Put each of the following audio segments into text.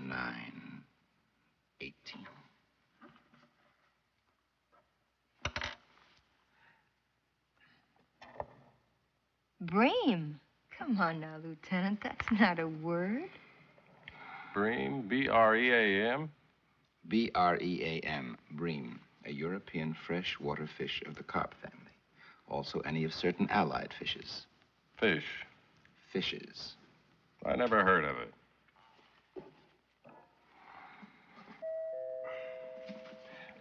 9, 18. Bream. Come on now, Lieutenant. That's not a word. Bream, B-R-E-A-M? B-R-E-A-M, bream, a European freshwater fish of the carp family. Also any of certain allied fishes. Fish. Fishes. I never heard of it.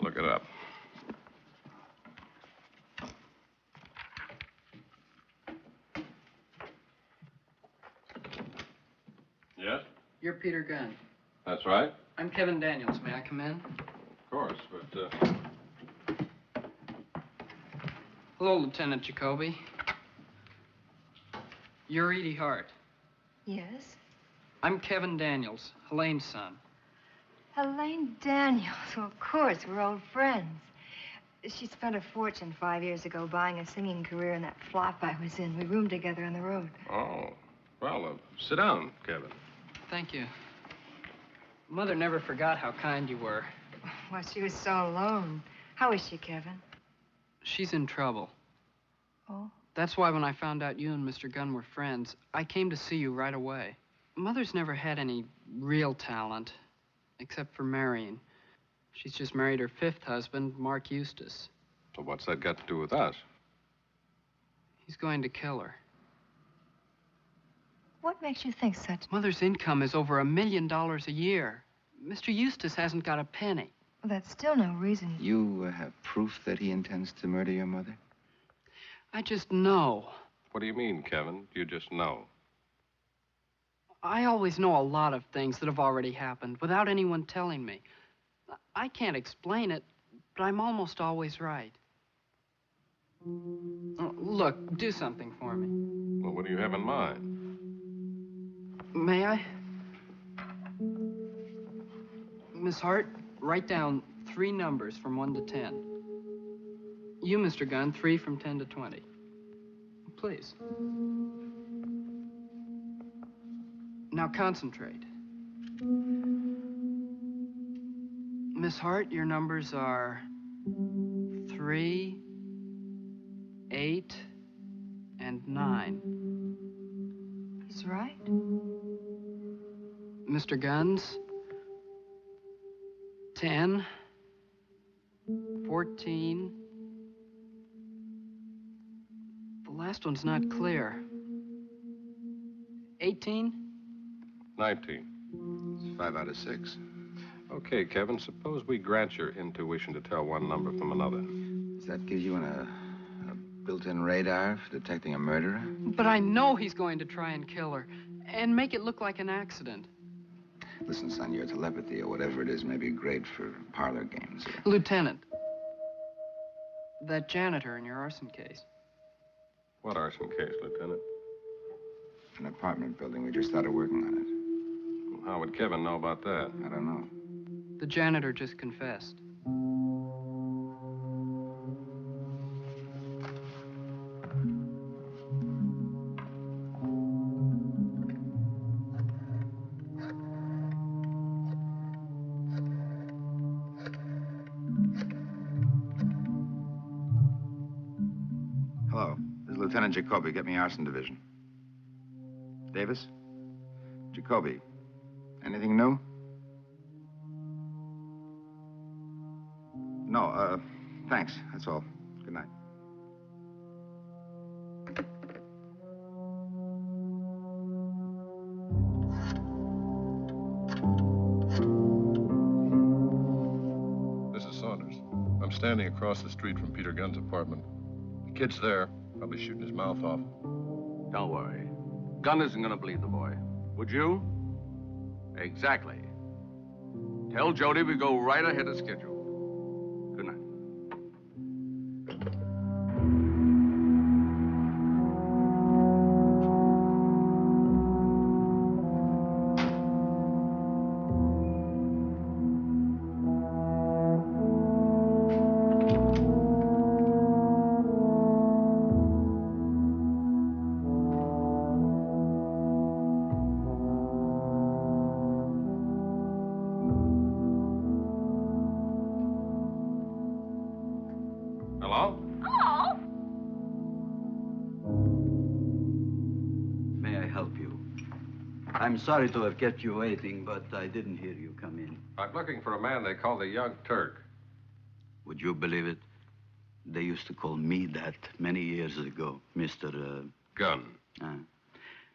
Look it up. Yes? You're Peter Gunn. That's right. I'm Kevin Daniels. May I come in? Of course, but, Hello, Lieutenant Jacoby. You're Edie Hart. Yes? I'm Kevin Daniels, Helene's son. Helene Daniels. Well, of course, we're old friends. She spent a fortune 5 years ago buying a singing career in that flop I was in. We roomed together on the road. oh. Well, sit down, Kevin. Thank you. Mother never forgot how kind you were. Well, she was so alone. How is she, Kevin? She's in trouble. Oh? That's why when I found out you and Mr. Gunn were friends, I came to see you right away. Mother's never had any real talent, except for marrying. She's just married her 5th husband, Mark Eustace. So what's that got to do with us? He's going to kill her. What makes you think such? Mother's income is over $1 million a year. Mr. Eustace hasn't got a penny. Well, that's still no reason. You have proof that he intends to murder your mother? I just know. What do you mean, Kevin? You just know. I always know a lot of things that have already happened without anyone telling me. I can't explain it, but I'm almost always right. Look, do something for me. Well, what do you have in mind? May I? Miss Hart, write down 3 numbers from 1 to 10. You, Mr. Gunn, 3 from 10 to 20. Please. Now concentrate. Miss Hart, your numbers are 3, 8, and 9. He's right. Mr. Gunn's 10, 14. The last one's not clear. 18? 19. It's 5 out of 6. Okay, Kevin, suppose we grant your intuition to tell one number from another. Does that give you a built-in radar for detecting a murderer? But I know he's going to try and kill her and make it look like an accident. Listen, son, your telepathy or whatever it is may be great for parlor games. Lieutenant, that janitor in your arson case. What arson case, Lieutenant? An apartment building. We just started working on it. Well, how would Kevin know about that? I don't know. The janitor just confessed. Hello. This is Lieutenant Jacoby. Get me arson division. Davis? Jacoby. Anything new? No, thanks. That's all. Good night. This is Saunders. I'm standing across the street from Peter Gunn's apartment. The kid's there, probably shooting his mouth off. Don't worry. Gunn isn't gonna believe the boy. Would you? Exactly. Tell Jody we go right ahead of schedule. Good night. I'm sorry to have kept you waiting, but I didn't hear you come in. I'm looking for a man they call the Young Turk. Would you believe it? They used to call me that many years ago, Mr. Gunn.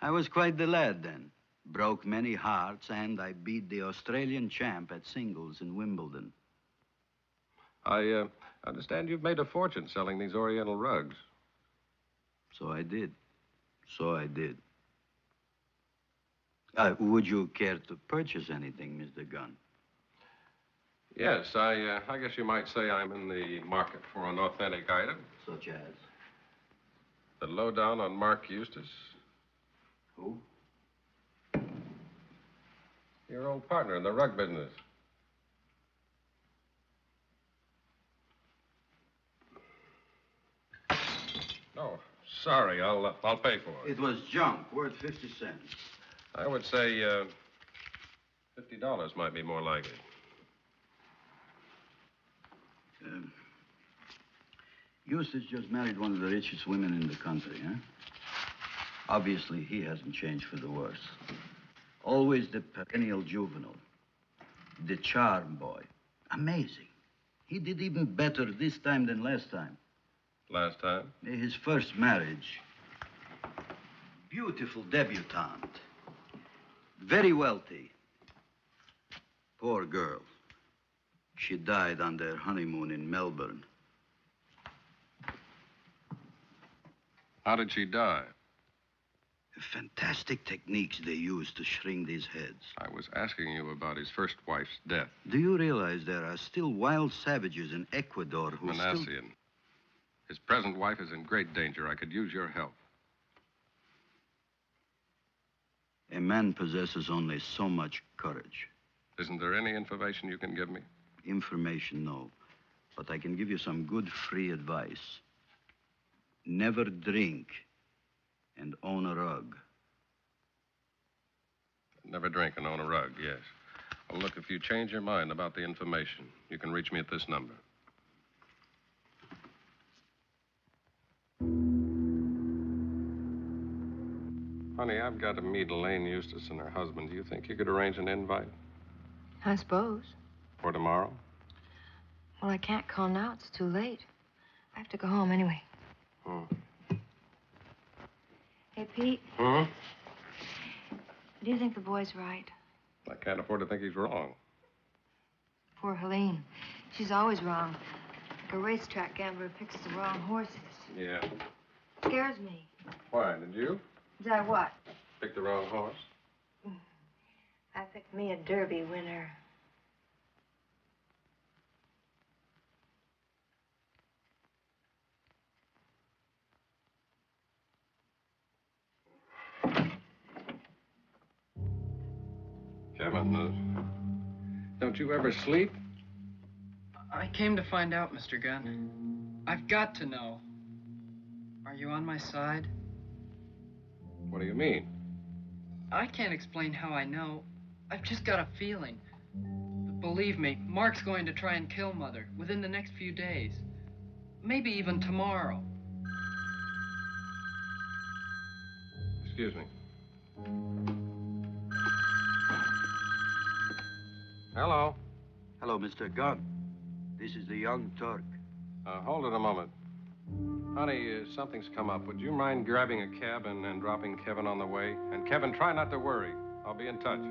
I was quite the lad then. Broke many hearts, and I beat the Australian champ at singles in Wimbledon. I understand you've made a fortune selling these Oriental rugs. So I did. Would you care to purchase anything, Mr. Gunn? Yes, I guess you might say I'm in the market for an authentic item. Such as? The lowdown on Mark Eustace. Who? Your old partner in the rug business. No, sorry, I'll pay for it. It was junk, worth 50 cents. I would say $50 might be more like it. Eustace just married one of the richest women in the country, huh? Obviously, he hasn't changed for the worse. Always the perennial juvenile. The charm boy. Amazing. He did even better this time than last time. Last time? His first marriage. Beautiful debutante. Very wealthy. Poor girl. She died on their honeymoon in Melbourne. How did she die? Fantastic techniques they use to shrink these heads. I was asking you about his first wife's death. Do you realize there are still wild savages in Ecuador who Manassian. His present wife is in great danger. I could use your help. A man possesses only so much courage. Isn't there any information you can give me? Information, no. But I can give you some good free advice. Never drink and own a rug. Never drink and own a rug, yes. Well, look, if you change your mind about the information, you can reach me at this number. Honey, I've got to meet Elaine Eustace and her husband. Do you think you could arrange an invite? I suppose. For tomorrow? Well, I can't call now. It's too late. I have to go home anyway. Hmm. Hey, Pete. Hmm? Do you think the boy's right? I can't afford to think he's wrong. Poor Helene. She's always wrong. Like a racetrack gambler picks the wrong horses. Yeah. Scares me. Why, did you? Did I what? Pick the wrong horse? I picked me a Derby winner. Kevin, don't you ever sleep? I came to find out, Mr. Gunn. I've got to know. Are you on my side? What do you mean? I can't explain how I know. I've just got a feeling. But believe me, Mark's going to try and kill Mother within the next few days. Maybe even tomorrow. Excuse me. Hello. Hello, Mr. Gunn. This is the Young Turk. Hold it a moment. Honey, something's come up. Would you mind grabbing a cab and dropping Kevin on the way? And Kevin, try not to worry. I'll be in touch.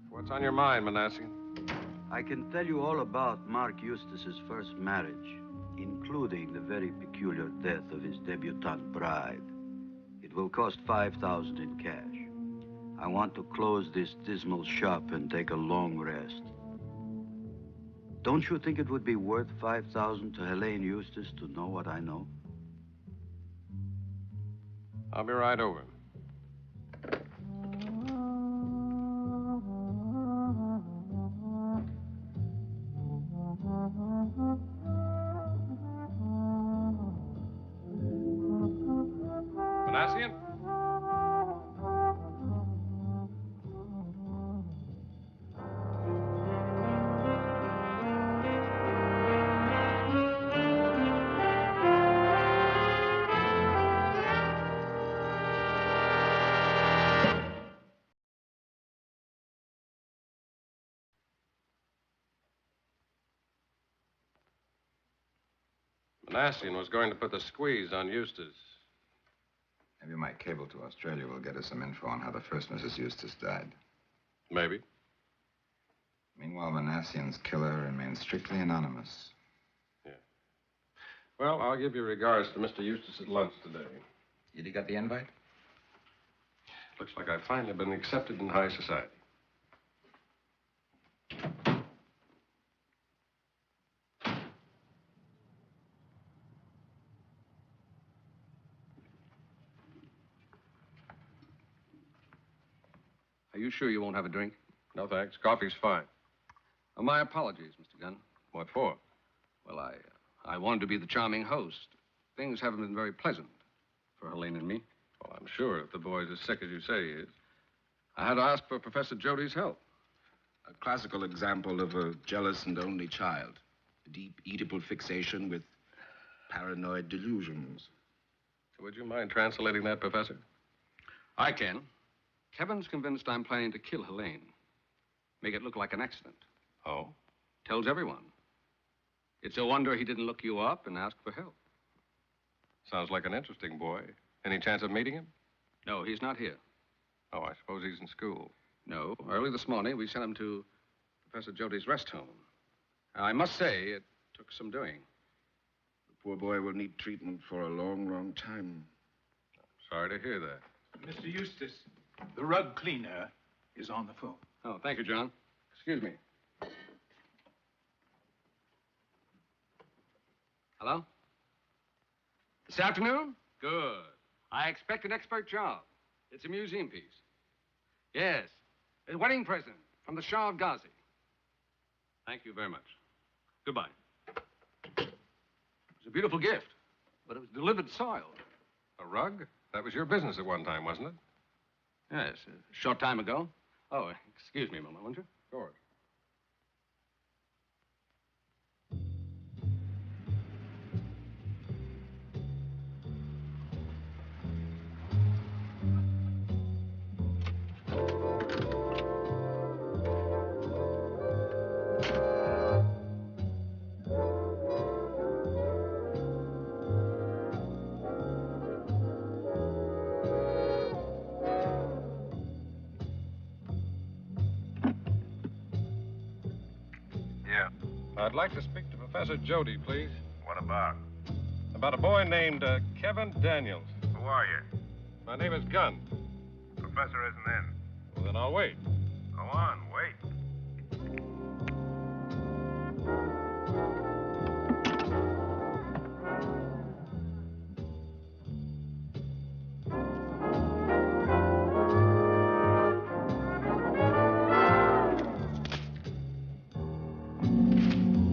What's on your mind, Manasseh? I can tell you all about Mark Eustace's first marriage, including the very peculiar death of his debutante bride. It will cost $5,000 in cash. I want to close this dismal shop and take a long rest. Don't you think it would be worth $5,000 to Helene Eustace to know what I know? I'll be right over. Manasseh? Nassian was going to put the squeeze on Eustace. Maybe my cable to Australia will get us some info on how the first Mrs. Eustace died. Maybe. Meanwhile, Manassian's killer remains strictly anonymous. Yeah. Well, I'll give your regards to Mr. Eustace at lunch today. Did he get the invite? Looks like I've finally been accepted in high society. Are you sure you won't have a drink? No, thanks. Coffee's fine. My apologies, Mr. Gunn. What for? Well, I wanted to be the charming host. Things haven't been very pleasant for Helene and me. Well, I'm sure if the boy's as sick as you say he is. I had to ask for Professor Jody's help. A classical example of a jealous and only child. A deep Oedipal fixation with paranoid delusions. So would you mind translating that, Professor? I can. Kevin's convinced I'm planning to kill Helene. Make it look like an accident. Oh? Tells everyone. It's a wonder he didn't look you up and ask for help. Sounds like an interesting boy. Any chance of meeting him? No, he's not here. Oh, I suppose he's in school. No. Early this morning, we sent him to Professor Jody's rest home. I must say, it took some doing. The poor boy will need treatment for a long, long time. Sorry to hear that. Mr. Eustace, the rug cleaner is on the phone. Oh, thank you, John. Excuse me. Hello? This afternoon? Good. I expect an expert job. It's a museum piece. Yes. A wedding present from the Shah of Ghazi. Thank you very much. Goodbye. It was a beautiful gift, but it was delivered soiled. A rug? That was your business at one time, wasn't it? Yes, a short time ago. Oh, excuse me a moment, won't you? Of course. I'd like to speak to Professor Jody, please. What about? About a boy named Kevin Daniels. Who are you? My name is Gunn. Professor isn't in. Well, then I'll wait. Go on, wait.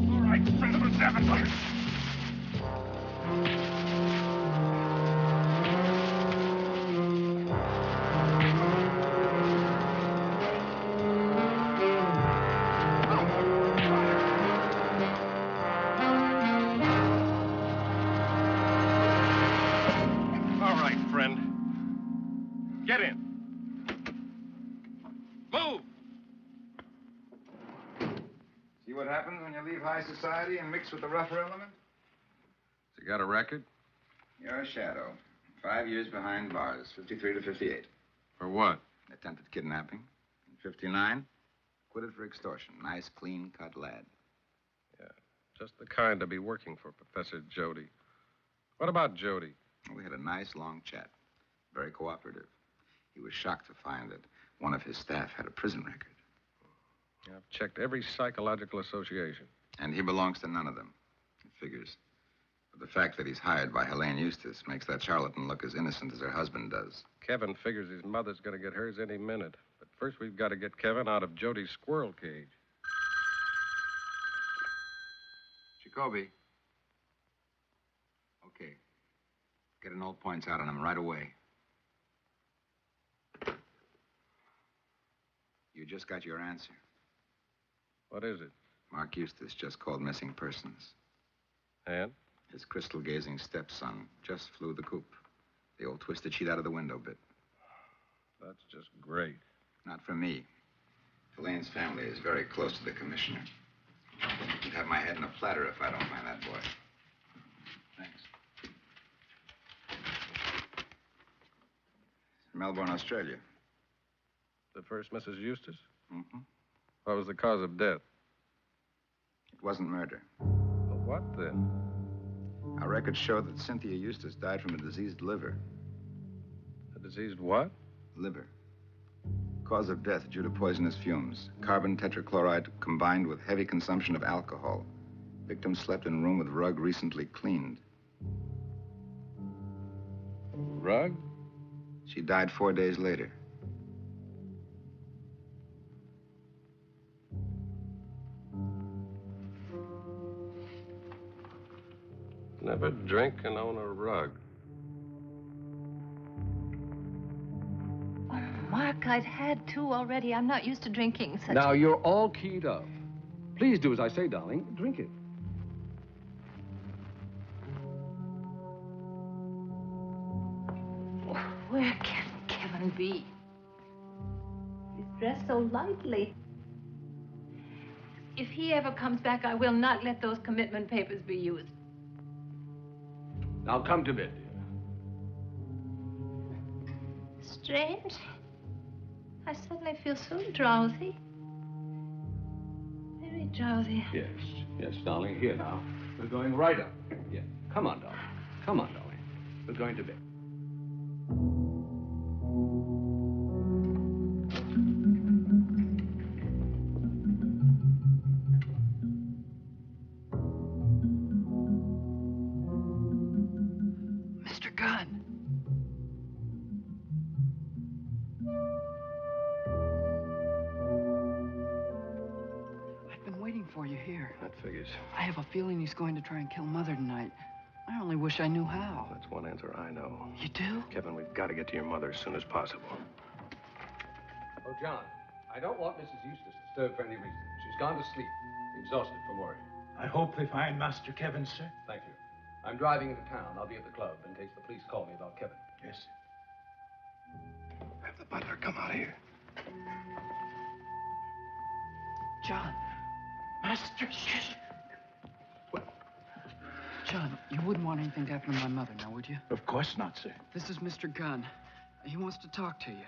All right, Principal Seven. All right, friend. Get in. Move! See what happens when you leave high society and mix with the rougher element? Has he got a record? You're a shadow. 5 years behind bars, 53 to 58. For what? Attempted kidnapping. In 59, acquitted for extortion. Nice, clean-cut lad. Yeah, just the kind to be working for Professor Jody. What about Jody? We had a nice, long chat. Very cooperative. He was shocked to find that one of his staff had a prison record. I've checked every psychological association. And he belongs to none of them. It figures. But the fact that he's hired by Helene Eustace makes that charlatan look as innocent as her husband does. Kevin figures his mother's going to get hers any minute. But first, we've got to get Kevin out of Jody's squirrel cage. Jacoby. Okay. Get an all points out on him right away. You just got your answer. What is it? Mark Eustace just called missing persons. And? His crystal-gazing stepson just flew the coop. The old twisted sheet out of the window bit. That's just great. Not for me. Helene's family is very close to the commissioner. You'd have my head in a platter if I don't find that boy. Melbourne, Australia. The first Mrs. Eustace? Mm-hmm. What was the cause of death? It wasn't murder. Well, what then? Our records show that Cynthia Eustace died from a diseased liver. A diseased what? Liver. Cause of death due to poisonous fumes. Carbon tetrachloride combined with heavy consumption of alcohol. Victim slept in a room with rug recently cleaned. Rug? She died 4 days later. Never drink and own a rug. Oh, Mark, I've had 2 already. I'm not used to drinking such... Now, you're all keyed up. Please do as I say, darling. Drink it. Where can Kevin be? He's dressed so lightly. If he ever comes back, I will not let those commitment papers be used. Now, come to bed, dear. Strange. I suddenly feel so drowsy. Very drowsy. Yes, yes, darling. Here now. We're going right up. Yeah. Come on, darling. Come on, darling. We're going to bed. Mr. Gunn. I've been waiting for you here. That figures. I have a feeling he's going to try and kill Mother tonight. I only wish I knew how. That's one answer I know. You do? Kevin, we've got to get to your mother as soon as possible. Oh, John, I don't want Mrs. Eustace disturbed for any reason. She's gone to sleep, exhausted from worry. I hope they find Master Kevin, sir. Thank you. I'm driving into town. I'll be at the club in case the police call me about Kevin. Yes, sir. Have the butler come out here. John. Master, shh. John, you wouldn't want anything to happen to my mother, now, would you? Of course not, sir. This is Mr. Gunn. He wants to talk to you.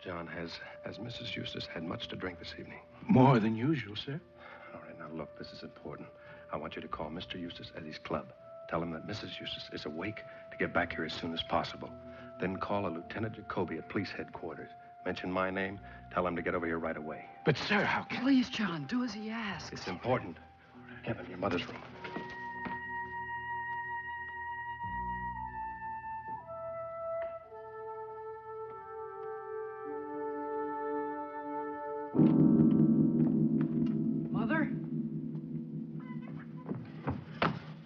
John, has Mrs. Eustace had much to drink this evening? More than usual, sir. All right, now look, this is important. I want you to call Mr. Eustace at his club. Tell him that Mrs. Eustace is awake to get back here as soon as possible. Then call a Lieutenant Jacoby at police headquarters. Mention my name. Tell him to get over here right away. But, sir, how can... Please, John, do as he asks. It's important. Kevin, your mother's room. Mother?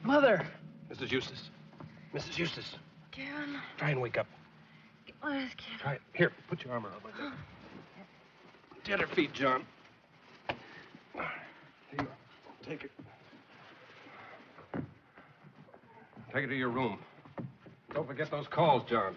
Mother! Mrs. Eustace. Mrs. Eustace. Kevin. Try and wake up. What is Kevin? Try it. Here, put your arm around my neck. Get her feet, John. Here you go. Take it. Take it to your room. Don't forget those calls, John.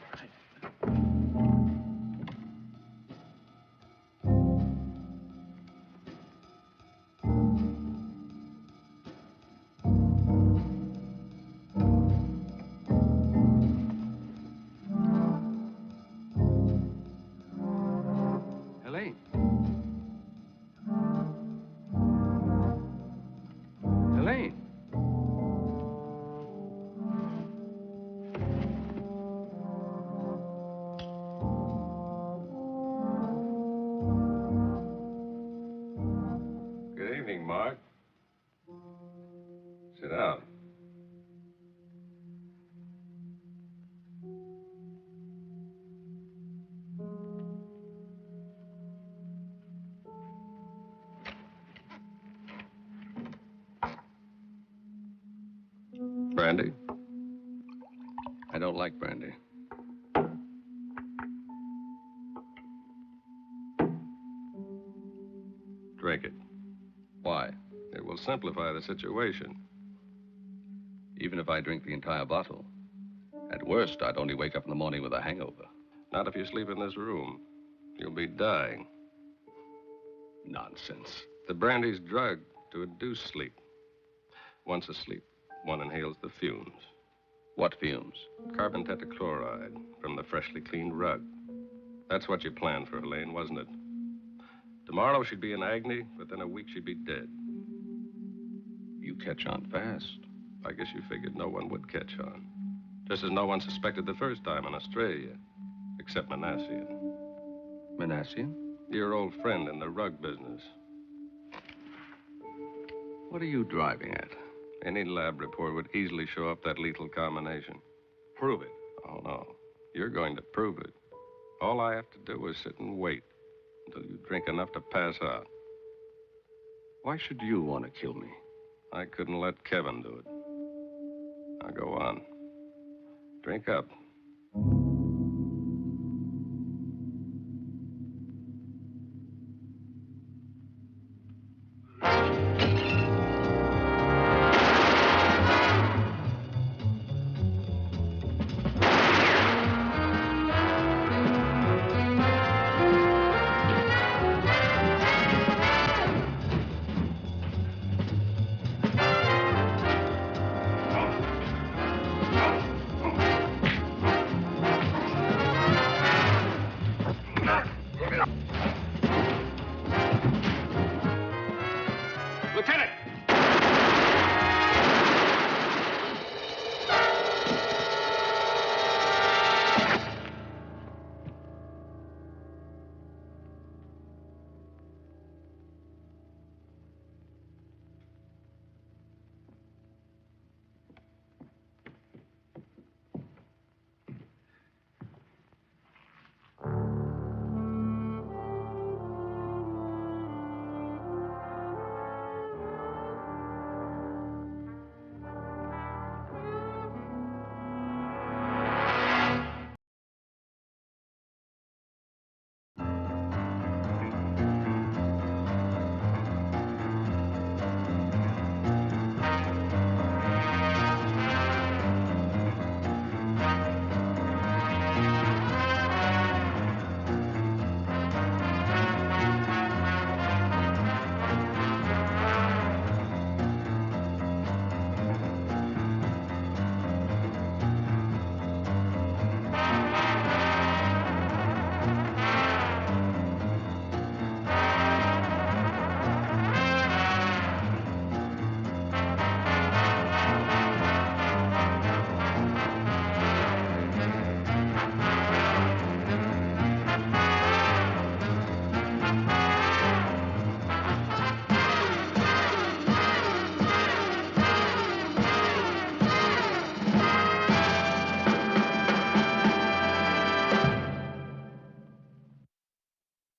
Sit down. Brandy? I don't like brandy. Drink it. Why? It will simplify the situation. Even if I drink the entire bottle, at worst, I'd only wake up in the morning with a hangover. Not if you sleep in this room. You'll be dying. Nonsense. The brandy's drugged to induce sleep. Once asleep, one inhales the fumes. What fumes? Carbon tetrachloride from the freshly cleaned rug. That's what you planned for Helene, wasn't it? Tomorrow she'd be in agony, but then a week she'd be dead. You catch on fast. I guess you figured no one would catch on. Just as no one suspected the first time in Australia, except Manassian. Manassian? Your old friend in the rug business. What are you driving at? Any lab report would easily show up that lethal combination. Prove it. Oh, no. You're going to prove it. All I have to do is sit and wait until you drink enough to pass out. Why should you want to kill me? I couldn't let Kevin do it. Now go on. Drink up.